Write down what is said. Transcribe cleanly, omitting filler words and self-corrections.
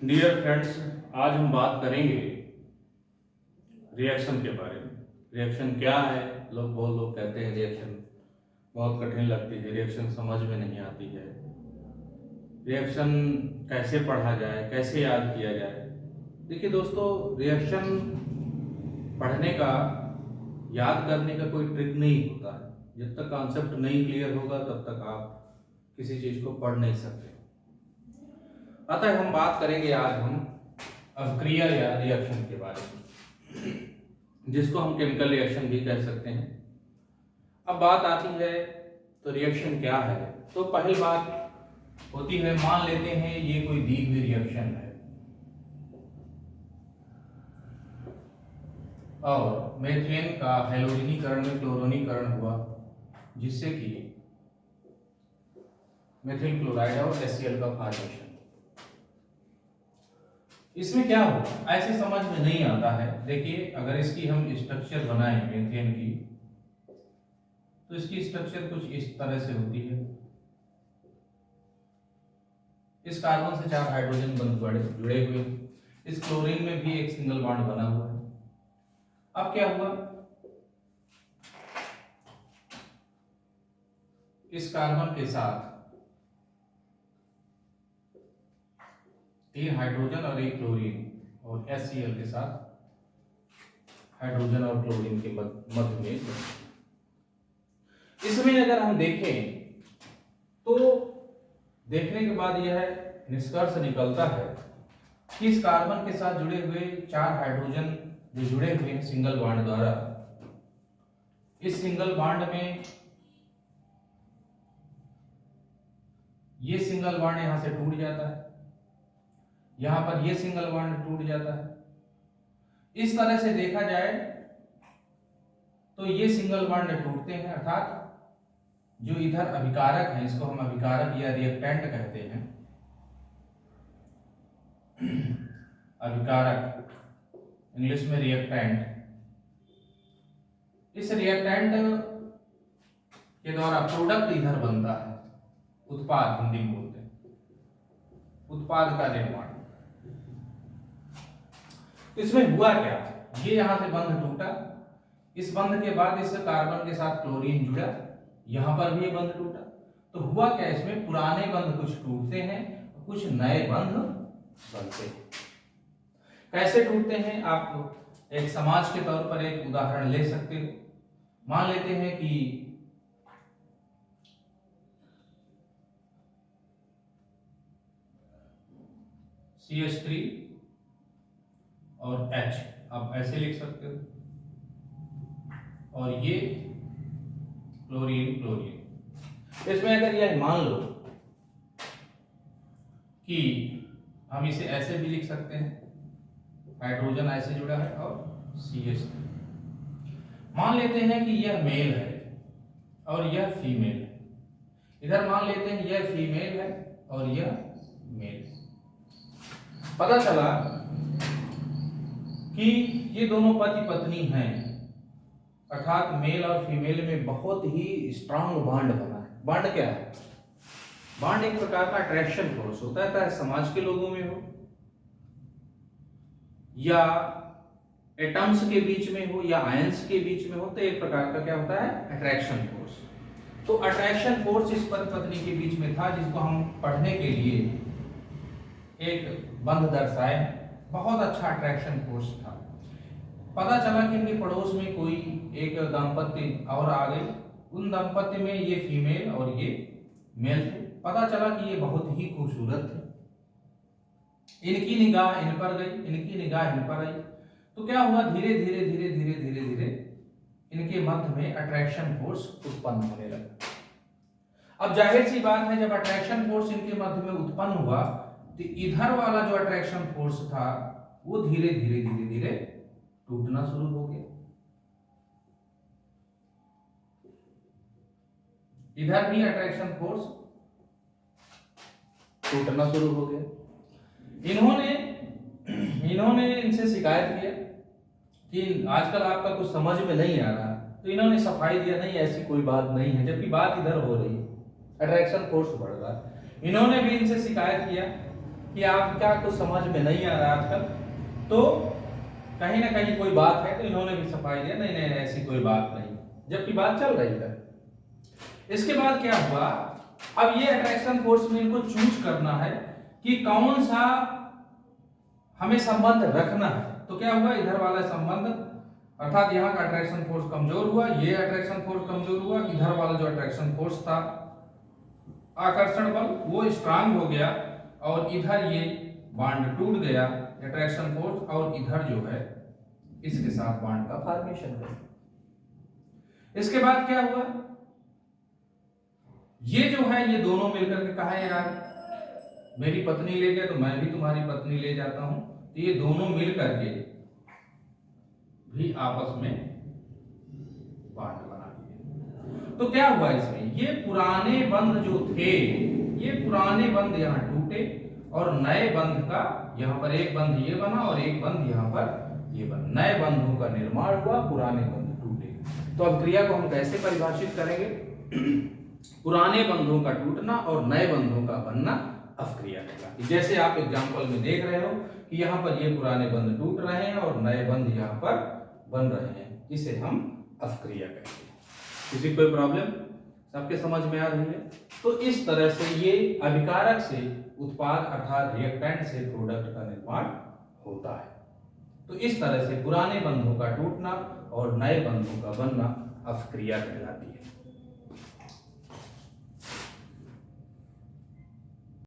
Dear friends, आज हम बात करेंगे रिएक्शन के बारे में। रिएक्शन क्या है? बहुत लोग कहते हैं रिएक्शन बहुत कठिन लगती है, रिएक्शन समझ में नहीं आती है, रिएक्शन कैसे पढ़ा जाए, कैसे याद किया जाए। देखिए दोस्तों, रिएक्शन पढ़ने का, याद करने का कोई ट्रिक नहीं होता है। जब तक कॉन्सेप्ट नहीं क्लियर होगा तब तक आप किसी चीज़ को पढ़ नहीं सकते। अतः हम बात करेंगे आज हम अभिक्रिया या रिएक्शन के बारे में, जिसको हम केमिकल रिएक्शन भी कह सकते हैं। अब बात आती है तो रिएक्शन क्या है। तो पहली बात होती है, मान लेते हैं ये कोई दी हुई रिएक्शन है और मीथेन का हैलोजनीकरण में क्लोरोनीकरण हुआ, जिससे कि मेथिल क्लोराइड और HCl का फॉर्मेशन। इसमें क्या होगा ऐसे समझ में नहीं आता है। देखिए, अगर इसकी हम स्ट्रक्चर बनाएं मीथेन की, तो इसकी स्ट्रक्चर कुछ इस तरह से होती है। इस कार्बन से 4 हाइड्रोजन बंध जुड़े हुए, इस क्लोरीन में भी एक सिंगल बॉन्ड बना हुआ है। अब क्या हुआ, इस कार्बन के साथ 3 हाइड्रोजन और 1 क्लोरीन, और HCl के साथ हाइड्रोजन और क्लोरीन के मध्य में। इसमें अगर हम देखें तो देखने के बाद यह निष्कर्ष निकलता है कि इस कार्बन के साथ जुड़े हुए 4 हाइड्रोजन जो जुड़े हुए हैं सिंगल बॉन्ड द्वारा, इस सिंगल बॉन्ड में ये सिंगल बॉन्ड यहां से टूट जाता है, यहां पर ये सिंगल बॉन्ड टूट जाता है। इस तरह से देखा जाए तो ये सिंगल बॉन्ड टूटते हैं, अर्थात जो इधर अभिकारक है, इसको हम अभिकारक या रिएक्टेंट कहते हैं। अभिकारक इंग्लिश में रिएक्टेंट। इस रिएक्टेंट के द्वारा प्रोडक्ट इधर बनता है, उत्पाद हिंदी में बोलते हैं, उत्पाद का निर्माण। इसमें हुआ क्या, ये यहां से बंध टूटा, इस बंध के बाद इस कार्बन के साथ क्लोरीन जुड़ा, यहां पर भी ये बंध टूटा। तो हुआ क्या, इसमें पुराने बंध कुछ टूटते हैं, कुछ नए बंध बनते हैं। कैसे टूटते हैं, आप एक समाज के तौर पर एक उदाहरण ले सकते हो। मान लेते हैं कि CH3 और H, आप ऐसे लिख सकते हो, और ये क्लोरीन क्लोरीन। इसमें अगर यह मान लो कि हम इसे ऐसे भी लिख सकते हैं, हाइड्रोजन ऐसे जुड़ा है और CH3। मान लेते हैं कि यह मेल है और यह फीमेल है। इधर मान लेते हैं यह फीमेल है और यह मेल। पता चला कि ये दोनों पति पत्नी हैं, अर्थात मेल और फीमेल में बहुत ही स्ट्रांग बॉन्ड बना है। बॉन्ड क्या है, बॉन्ड एक प्रकार का अट्रैक्शन फोर्स होता है, चाहे समाज के लोगों में हो या एटम्स के बीच में हो या आयंस के बीच में हो, तो एक प्रकार का क्या होता है, अट्रैक्शन फोर्स। तो अट्रैक्शन फोर्स इस पति पत्नी के बीच में था, जिसको हम पढ़ने के लिए एक बंध दर्शाए। बहुत अच्छा अट्रैक्शन फोर्स था। पता चला कि इनके पड़ोस में कोई एक दाम्पत्य और आ गई, उन दाम्पत्य में ये फीमेल और ये मेल थे। पता चला कि ये बहुत ही खूबसूरत थे। इनकी निगाह इन पर गई, इनकी निगाह इन पर आई। तो क्या हुआ, धीरे धीरे धीरे धीरे धीरे धीरे इनके मध्य में अट्रैक्शन फोर्स उत्पन्न होने लगा। अब जाहिर सी बात है, जब अट्रैक्शन फोर्स इनके मध्य में उत्पन्न हुआ तो इधर वाला जो अट्रैक्शन फोर्स था वो धीरे धीरे धीरे धीरे टूटना शुरू हो गया। इधर भी अट्रैक्शन फोर्स टूटना शुरू हो गया। इन्होंने इनसे शिकायत किया कि आजकल आपका कुछ समझ में नहीं आ रहा। तो इन्होंने सफाई दिया, नहीं ऐसी कोई बात नहीं है, जबकि बात इधर हो रही है, अट्रैक्शन फोर्स बढ़ रहा है। इन्होंने भी इनसे शिकायत किया कि आपका कुछ समझ में नहीं आ रहा आजकल, तो कहीं ना कहीं कोई बात है, तो इन्होंने भी सफाई दिया नहीं नहीं ऐसी कोई बात नहीं, जबकि बात चल रही है। इसके बाद क्या हुआ, अब ये अट्रैक्शन फोर्स में इनको चूज करना है कि कौन सा हमें संबंध रखना है। तो क्या हुआ, इधर वाला संबंध अर्थात यहाँ का अट्रैक्शन फोर्स कमजोर हुआ, ये अट्रैक्शन फोर्स कमजोर हुआ, इधर वाला जो अट्रैक्शन फोर्स था आकर्षण बल वो स्ट्रांग हो गया, और इधर ये बॉन्ड टूट गया अट्रैक्शन फोर्स, और इधर जो है इसके साथ बॉन्ड का फॉर्मेशन हुआ। इसके बाद क्या हुआ, ये जो है ये दोनों मिलकर के कहा यार मेरी पत्नी ले गए तो मैं भी तुम्हारी पत्नी ले जाता हूं, तो ये दोनों मिलकर के भी आपस में बॉन्ड बना लिए। तो क्या हुआ इसमें, ये पुराने बंध जो थे, ये पुराने बंध यहाँ टूटे और नए बंध का यहाँ पर एक बंध ये बना और एक बंध यहाँ पर ये बना, नए बंधों का निर्माण हुआ, पुराने बंध टूटे। तो अब क्रिया को हम कैसे परिभाषित करेंगे, पुराने बंधों का टूटना और नए बंधों का बनना अपक्रिया कहलाती है। जैसे आप एग्जांपल में देख रहे हो कि यहाँ पर ये पुराने बंध टूट रहे हैं और नए बंध यहाँ पर बन रहे हैं, इसे हम अपक्रिया कहते हैं। किसी कोई प्रॉब्लम, सबके समझ में आ रही है? तो इस तरह से ये अभिकारक से उत्पाद अर्थात रिएक्टेंट से प्रोडक्ट का निर्माण होता है। तो इस तरह से पुराने बंधों का टूटना और नए बंधों का बनना अपक्रिया कहलाती है।